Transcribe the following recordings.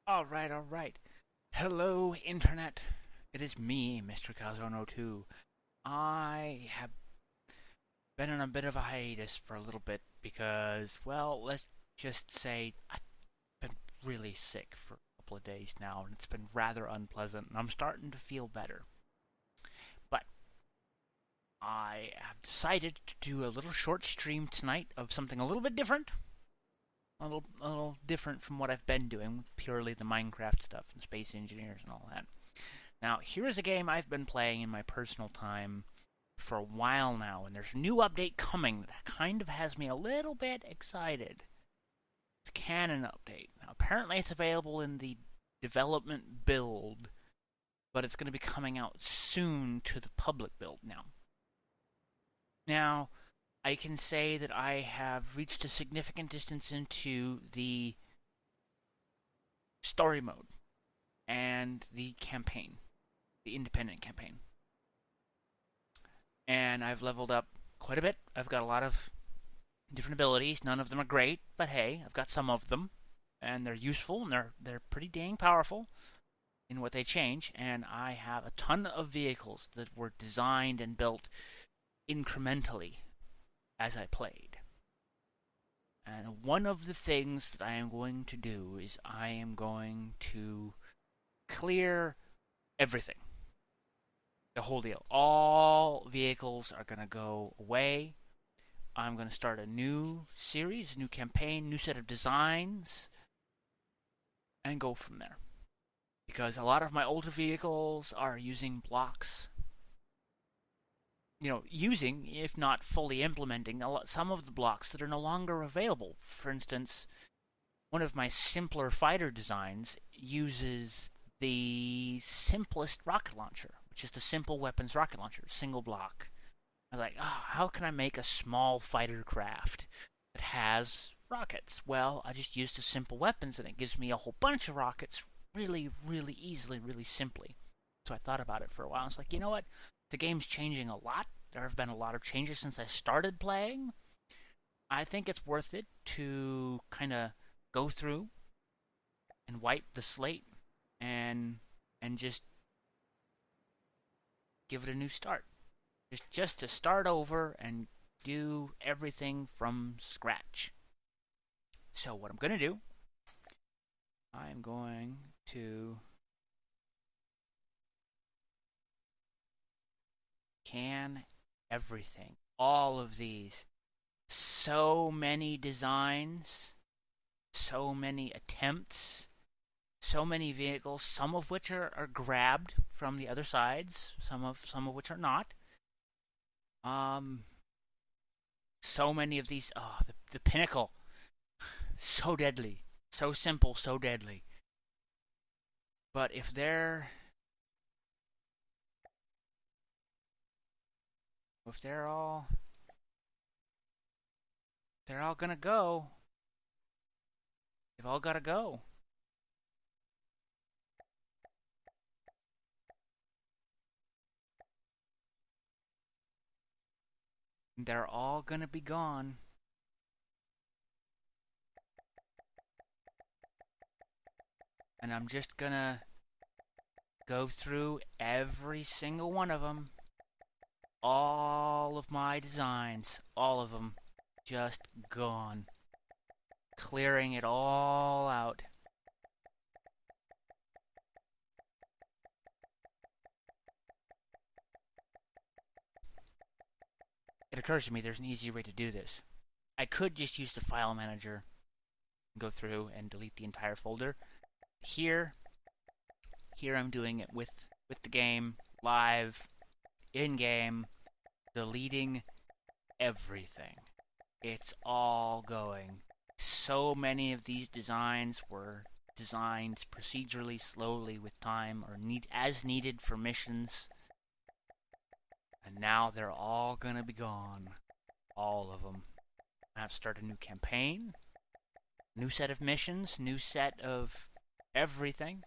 Alright, alright. Hello, Internet. It is me, Mr. Calzone02. I have been on a bit of a hiatus for a little bit because, well, let's just say I've been really sick for a couple of days now, and it's been rather unpleasant, and I'm starting to feel better. But I have decided to do a little short stream tonight of something a little bit different. A little different from what I've been doing, purely the Minecraft stuff and Space Engineers and all that. Now, here's a game I've been playing in my personal time for a while now, and there's a new update coming that kind of has me a little bit excited. It's a canon update. Now, apparently it's available in the development build, but it's going to be coming out soon to the public build now. Now, I can say that I have reached a significant distance into the story mode and the campaign, the independent campaign. And I've leveled up quite a bit. I've got a lot of different abilities. None of them are great, but hey, I've got some of them, and they're useful and they're pretty dang powerful in what they change. And I have a ton of vehicles that were designed and built incrementally as I played. And one of the things that I am going to do is I am going to clear everything. The whole deal. All vehicles are going to go away. I'm going to start a new series, new campaign, new set of designs, and go from there. Because a lot of my older vehicles are using blocks. Using, if not fully implementing, some of the blocks that are no longer available. For instance, one of my simpler fighter designs uses the simplest rocket launcher, which is the Simple Weapons rocket launcher, single block. I was like, how can I make a small fighter craft that has rockets? Well, I just used the Simple Weapons, and it gives me a whole bunch of rockets really, really easily, really simply. So I thought about it for a while. I was like, you know what? The game's changing a lot. There have been a lot of changes since I started playing. I think it's worth it to kind of go through and wipe the slate and just give it a new start. Just to start over and do everything from scratch. So what I'm going to do, I'm going to can everything. All of these. So many designs, so many attempts, so many vehicles, some of which are grabbed from the other sides, some of which are not. So many of these. Oh, the pinnacle, so deadly, so simple, so deadly. But if they're all gonna go, they've all gotta go. They're all gonna be gone. And I'm just gonna go through every single one of them. All of my designs, all of them, just gone. Clearing it all out. It occurs to me there's an easier way to do this. I could just use the file manager, go through and delete the entire folder. Here I'm doing it with the game, live, in-game, deleting everything. It's all going. So many of these designs were designed procedurally, slowly, with time, or as needed for missions. And now they're all gonna be gone. All of them. I have to start a new campaign, new set of missions, new set of everything.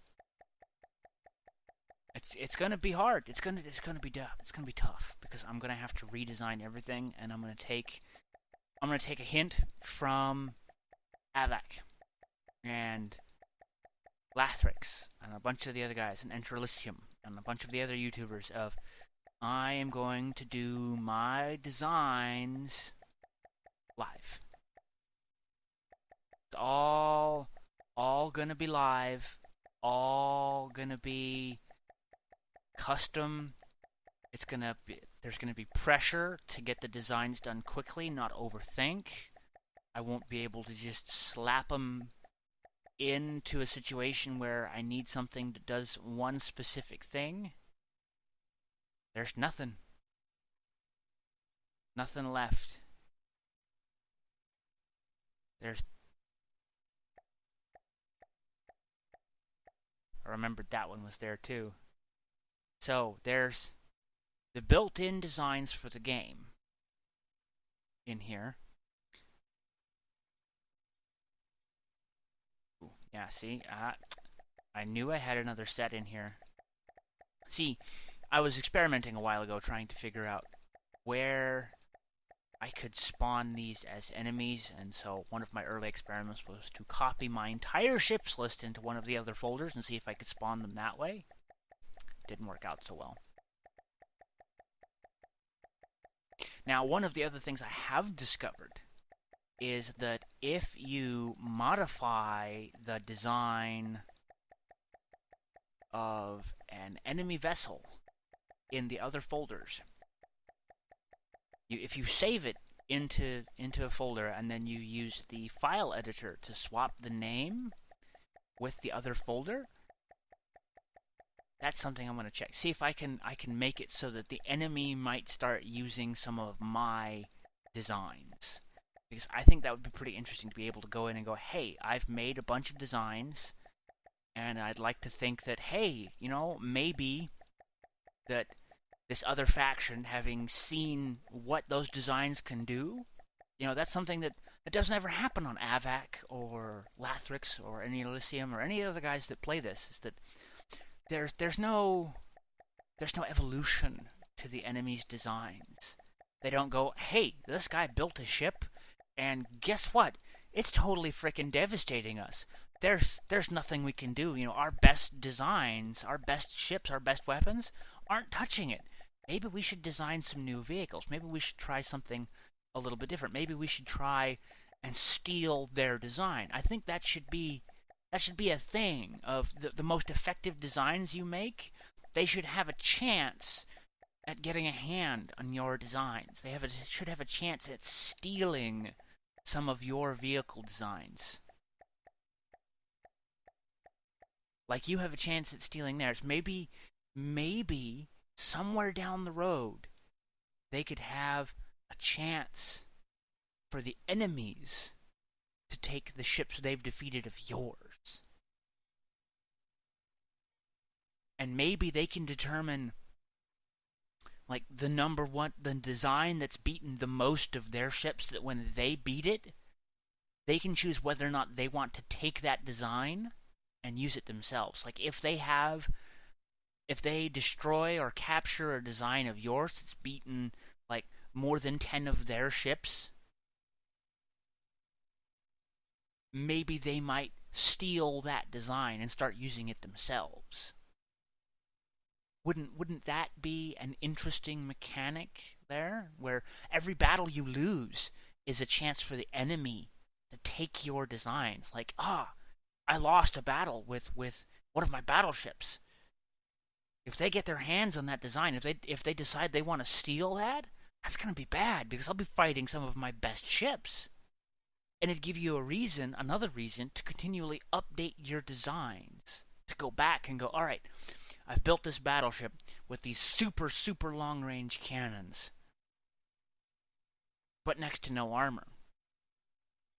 It's gonna be hard. It's gonna be tough because I'm gonna have to redesign everything, and I'm gonna take a hint from Avak, and Lathrix and a bunch of the other guys, and Enterlysium and a bunch of the other YouTubers of I am going to do my designs live. It's all gonna be live, all gonna be custom. There's gonna be pressure to get the designs done quickly, not overthink. I won't be able to just slap them into a situation where I need something that does one specific thing. There's nothing left. I remembered that one was there too. So there's the built-in designs for the game in here. Ooh, yeah, see, I knew I had another set in here. See, I was experimenting a while ago trying to figure out where I could spawn these as enemies, and so one of my early experiments was to copy my entire ships list into one of the other folders and see if I could spawn them that way. Didn't work out so well. Now, one of the other things I have discovered is that if you modify the design of an enemy vessel in the other folders, if you save it into a folder and then you use the file editor to swap the name with the other folder, that's something I'm going to check. See if I can make it so that the enemy might start using some of my designs. Because I think that would be pretty interesting to be able to go in and go, hey, I've made a bunch of designs, and I'd like to think that, hey, you know, maybe that this other faction, having seen what those designs can do, you know, that's something that doesn't ever happen on Avac or Lathrix or any Elysium or any other guys that play this, is that there's no evolution to the enemy's designs. They don't go, hey, this guy built a ship, and guess what? It's totally freaking devastating us. There's nothing we can do. You know, our best designs, our best ships, our best weapons aren't touching it. Maybe we should design some new vehicles. Maybe we should try something a little bit different. Maybe we should try and steal their design. I think that should be a thing of the most effective designs you make. They should have a chance at getting a hand on your designs. They should have a chance at stealing some of your vehicle designs. Like you have a chance at stealing theirs. Maybe somewhere down the road they could have a chance for the enemies to take the ships they've defeated of yours. And maybe they can determine, like, the design that's beaten the most of their ships, that when they beat it, they can choose whether or not they want to take that design and use it themselves. Like, if they destroy or capture a design of yours that's beaten, like, more than 10 of their ships, maybe they might steal that design and start using it themselves. Wouldn't that be an interesting mechanic there, where every battle you lose is a chance for the enemy to take your designs? Like, I lost a battle with one of my battleships. If they get their hands on that design, if they decide they want to steal that, that's going to be bad, because I'll be fighting some of my best ships. And it'd give you another reason to continually update your designs. To go back and go, alright, I've built this battleship with these super, super long-range cannons, but next to no armor.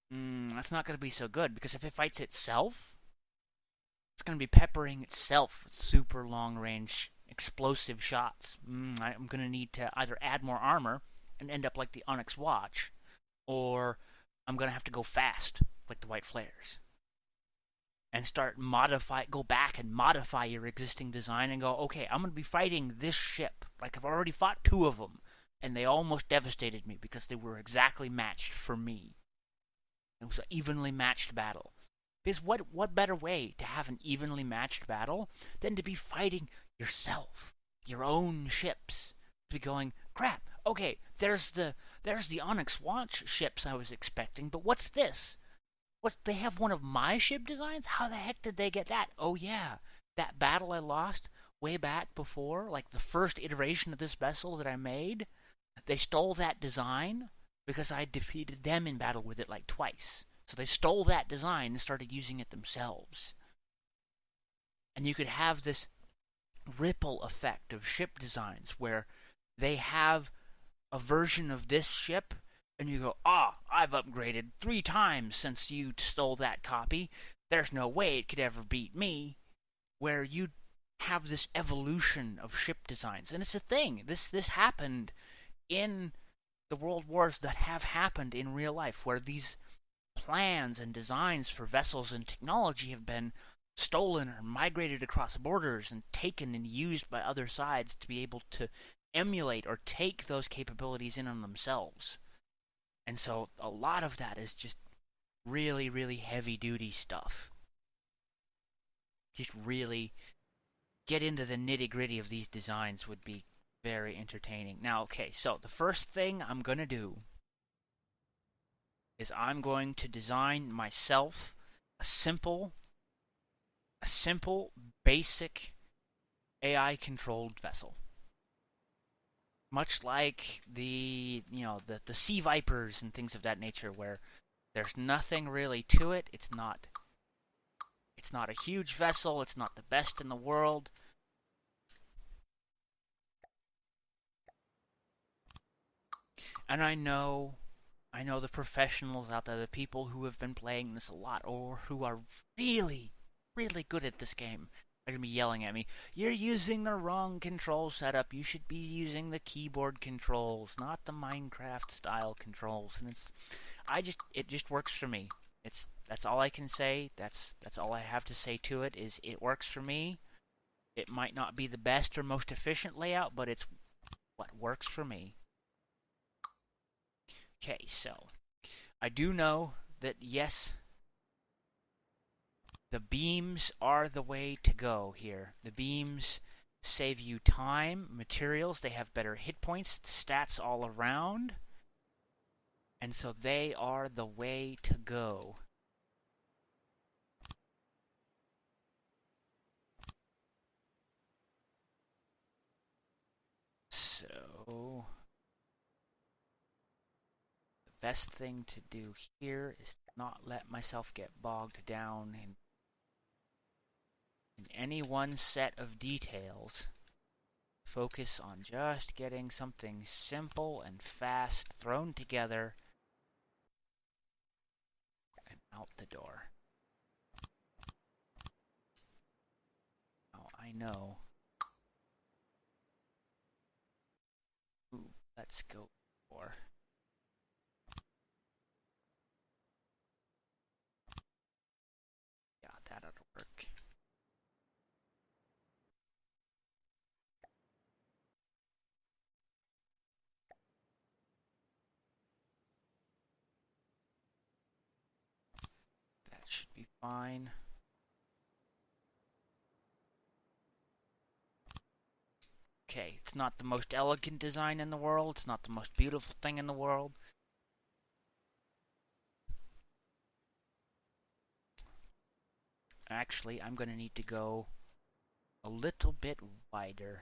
That's not going to be so good, because if it fights itself, it's going to be peppering itself with super long-range explosive shots. I'm going to need to either add more armor and end up like the Onyx Watch, or I'm going to have to go fast like the White Flares. And go back and modify your existing design and go, okay, I'm going to be fighting this ship. Like, I've already fought 2 of them, and they almost devastated me because they were exactly matched for me. It was an evenly matched battle. Because what better way to have an evenly matched battle than to be fighting yourself, your own ships, to be going, crap, okay, there's the Onyx Watch ships I was expecting, but what's this? What, they have one of my ship designs? How the heck did they get that? Oh yeah, that battle I lost way back before, like the first iteration of this vessel that I made, they stole that design because I defeated them in battle with it like twice. So they stole that design and started using it themselves. And you could have this ripple effect of ship designs where they have a version of this ship and you go, I've upgraded 3 times since you stole that copy. There's no way it could ever beat me. Where you have this evolution of ship designs. And it's a thing. This happened in the world wars that have happened in real life, where these plans and designs for vessels and technology have been stolen or migrated across borders and taken and used by other sides to be able to emulate or take those capabilities in on themselves. And so a lot of that is just really, really heavy duty stuff. Just really get into the nitty gritty of these designs would be very entertaining. Now, okay, so the first thing I'm going to do is I'm going to design myself a simple, basic AI-controlled vessel. Much like the Sea Vipers and things of that nature, where there's nothing really to it. It's not a huge vessel. It's not the best in the world. And I know the professionals out there, the people who have been playing this a lot or who are really, really good at this game, are going to be yelling at me, you're using the wrong control setup. You should be using the keyboard controls, not the Minecraft style controls. And it just works for me. That's all I can say. That's all I have to say to it, is it works for me. It might not be the best or most efficient layout, but it's what works for me. Okay, so I do know that, yes, the beams are the way to go here. The beams save you time, materials, they have better hit points, stats all around, and so they are the way to go. So best thing to do here is not let myself get bogged down in any one set of details. Focus on just getting something simple and fast thrown together and out the door. Now I know. Ooh, let's go for. Yeah, that ought to work. That should be fine. Okay, it's not the most elegant design in the world. It's not the most beautiful thing in the world. Actually, I'm going to need to go a little bit wider.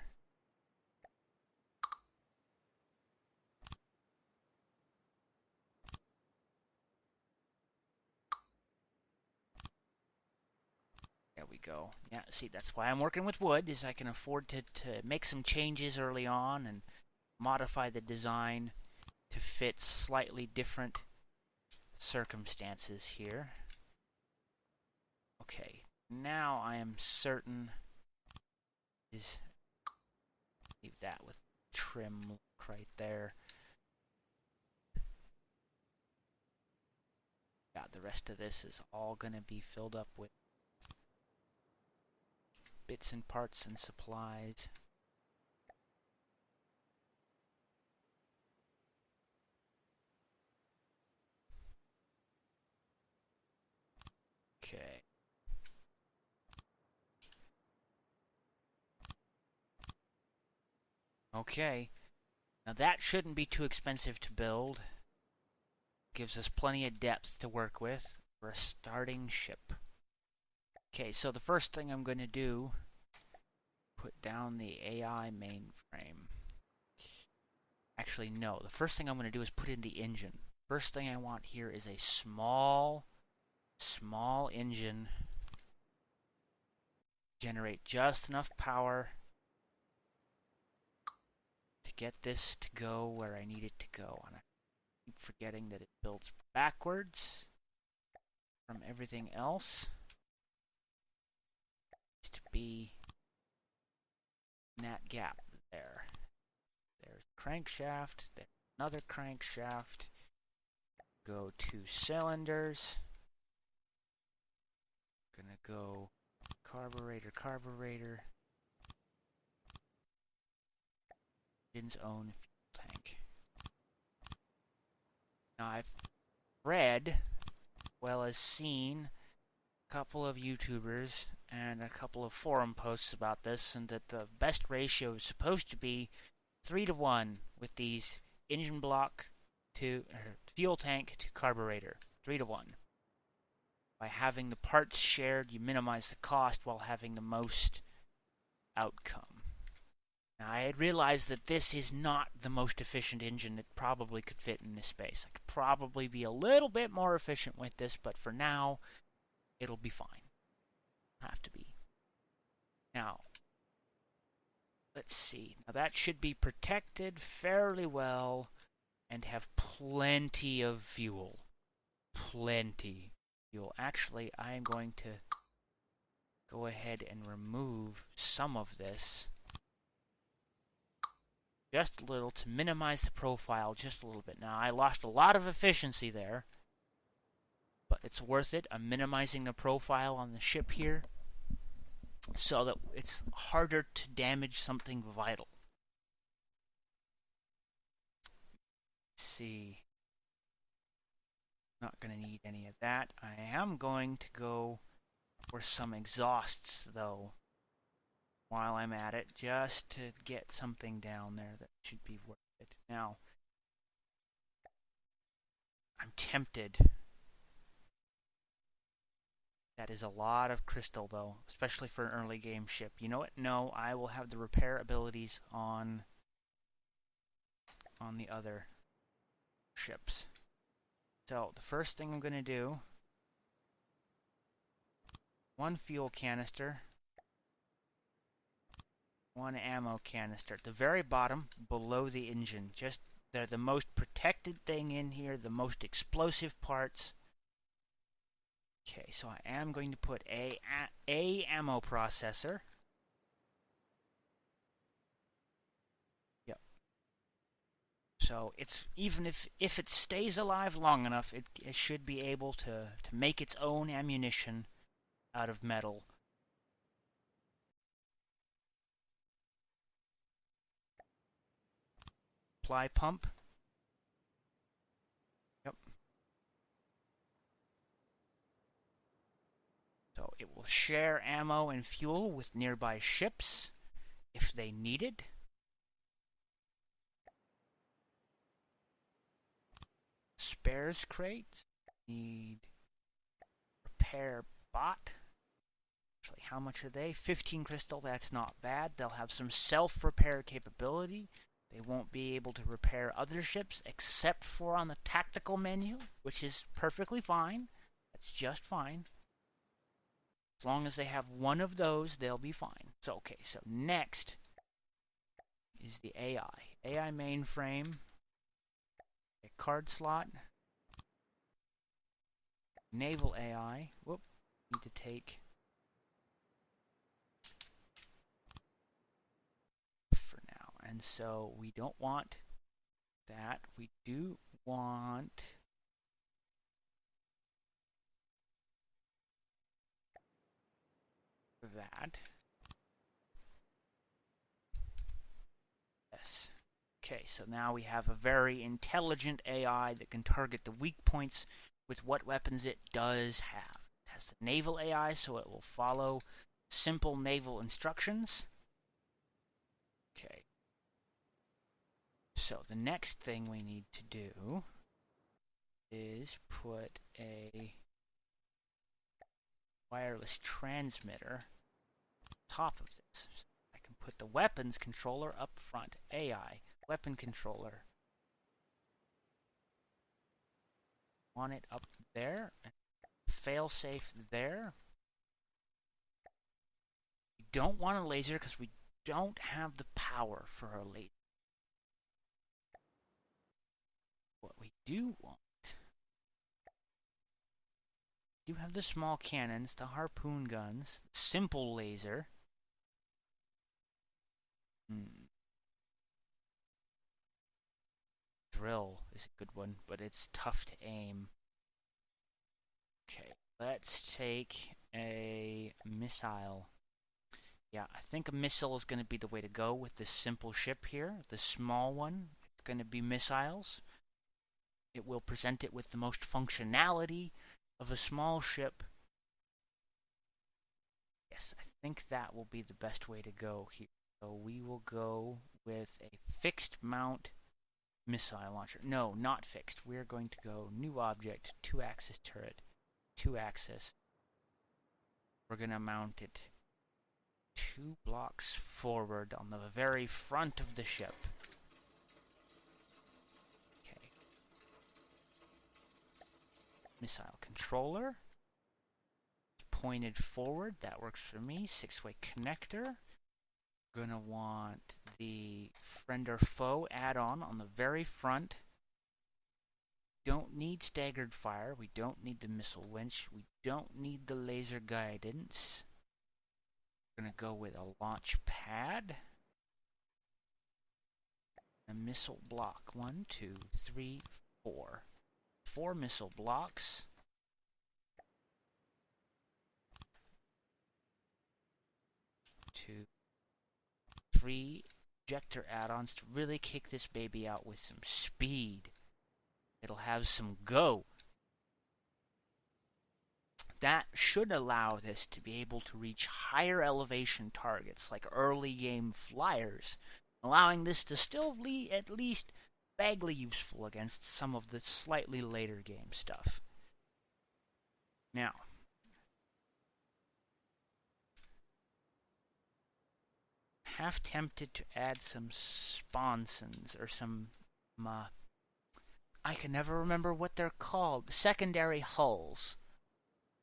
There we go. Yeah, see, that's why I'm working with wood, is I can afford to make some changes early on and modify the design to fit slightly different circumstances here. Okay, now I am certain is leave that with trim look right there. Yeah, the rest of this is all gonna be filled up with bits and parts and supplies. Okay. Okay, now that shouldn't be too expensive to build. Gives us plenty of depth to work with for a starting ship. Okay, so the first thing I'm going to do, put down the AI mainframe. Actually, no. The first thing I'm going to do is put in the engine. First thing I want here is a small engine. Generate just enough power to get this to go where I need it to go. And I keep forgetting that it builds backwards from everything else. It needs to be in that gap there. There's crankshaft, there's another crankshaft. Go 2 cylinders. Gonna go carburetor. Engine's own fuel tank. Now I've read, well as seen, a couple of YouTubers and a couple of forum posts about this, and that the best ratio is supposed to be 3-to-1 with these engine block to fuel tank to carburetor, 3-to-1. By having the parts shared, you minimize the cost while having the most outcome. Now, I had realized that this is not the most efficient engine that probably could fit in this space. I could probably be a little bit more efficient with this, but for now, it'll be fine. Have to be. Now, let's see. Now, that should be protected fairly well and have plenty of fuel. Plenty. Actually, I'm going to go ahead and remove some of this just a little to minimize the profile just a little bit. Now, I lost a lot of efficiency there, but it's worth it. I'm minimizing the profile on the ship here so that it's harder to damage something vital. Let's see. Not going to need any of that. I am going to go for some exhausts, though, while I'm at it, just to get something down there that should be worth it. Now, I'm tempted. That is a lot of crystal, though, especially for an early game ship. You know what? No, I will have the repair abilities on the other ships. So, the first thing I'm going to do, 1 fuel canister, 1 ammo canister. At the very bottom, below the engine. Just, they're the most protected thing in here, the most explosive parts. Okay, so I am going to put a ammo processor. Yep. So it's even if it stays alive long enough, it should be able to make its own ammunition out of metal. Supply pump. Yep. So it will share ammo and fuel with nearby ships if they need it. Spares crates. Need repair bot. Actually, how much are they? 15 crystal, that's not bad. They'll have some self-repair capability. They won't be able to repair other ships except for on the tactical menu, which is perfectly fine. That's just fine. As long as they have one of those, they'll be fine. So, okay, so next is the AI. AI mainframe. A card slot. Naval AI. Whoop. Need to take for now. And so we don't want that. We do want that. Yes. Okay, so now we have a very intelligent AI that can target the weak points with what weapons it does have. It has the naval AI, so it will follow simple naval instructions. Okay. So the next thing we need to do is put a wireless transmitter on top of this. So I can put the weapons controller up front. AI, weapon controller. Want it up there. Failsafe there. We don't want a laser because we don't have the power for a laser. What we do want, we do have the small cannons, the harpoon guns, simple laser. Drill is a good one, but it's tough to aim. Okay, let's take a missile. Yeah, I think a missile is going to be the way to go with this simple ship here. The small one, it's going to be missiles. It will present it with the most functionality of a small ship. Yes, I think that will be the best way to go here. So we will go with a fixed mount missile launcher. No, not fixed. We're going to go new object, 2-axis turret, 2-axis. We're going to mount it 2 blocks forward on the very front of the ship. Okay. Missile controller. Pointed forward. That works for me. 6-way connector. Gonna want the friend or foe add-on on the very front. Don't need staggered fire. We don't need the missile winch. We don't need the laser guidance. We're gonna go with a launch pad. A missile block. 1, 2, 3, 4. 4 missile blocks. 2, 3 ejector add-ons to really kick this baby out with some speed. It'll have some go. That should allow this to be able to reach higher elevation targets like early game flyers, allowing this to still be at least vaguely useful against some of the slightly later game stuff. Now, half tempted to add some sponsons or some I can never remember what they're called. Secondary hulls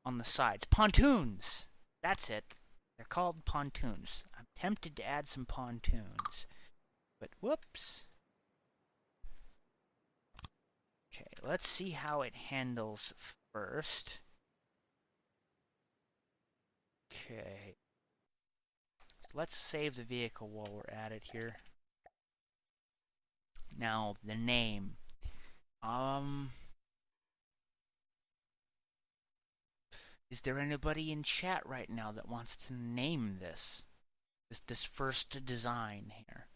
on the sides. Pontoons! That's it. They're called pontoons. I'm tempted to add some pontoons. But whoops. Okay, let's see how it handles first. Okay. Let's save the vehicle while we're at it here. Now, the name. Is there anybody in chat right now that wants to name this? This first design here.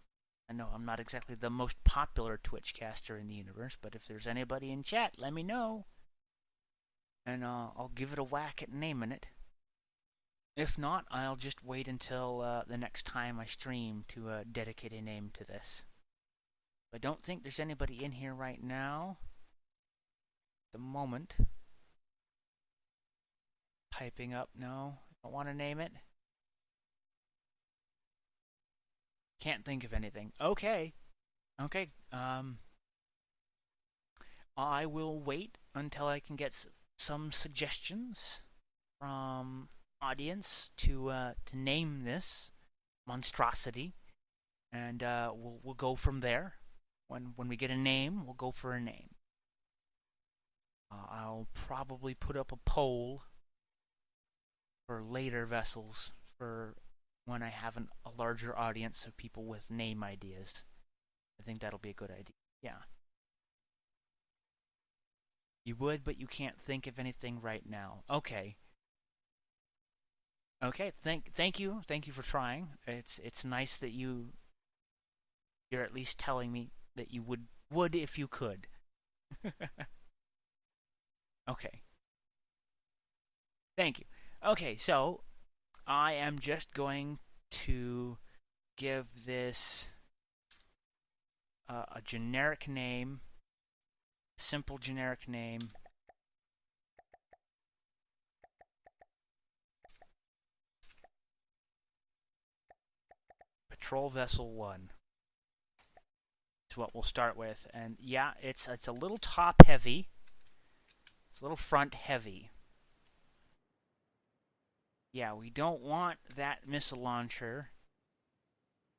I know I'm not exactly the most popular Twitch caster in the universe, but if there's anybody in chat, let me know. And I'll give it a whack at naming it. If not, I'll just wait until the next time I stream to dedicate a name to this. I don't think there's anybody in here right now. At the moment. Typing up, no. Don't want to name it. Can't think of anything. Okay. Okay. I will wait until I can get some suggestions from audience to name this monstrosity, and we'll go from there. When we get a name, we'll go for a name. I'll probably put up a poll for later vessels for when I have a larger audience of people with name ideas. I think that'll be a good idea. Yeah. You would, but you can't think of anything right now. Okay. Okay, thank you for trying. It's nice that you're at least telling me that you would if you could. Okay. Thank you. Okay, so I am just going to give this a generic name, simple generic name. Patrol Vessel 1 is what we'll start with. And yeah, it's a little top heavy. It's a little front heavy. Yeah, we don't want that missile launcher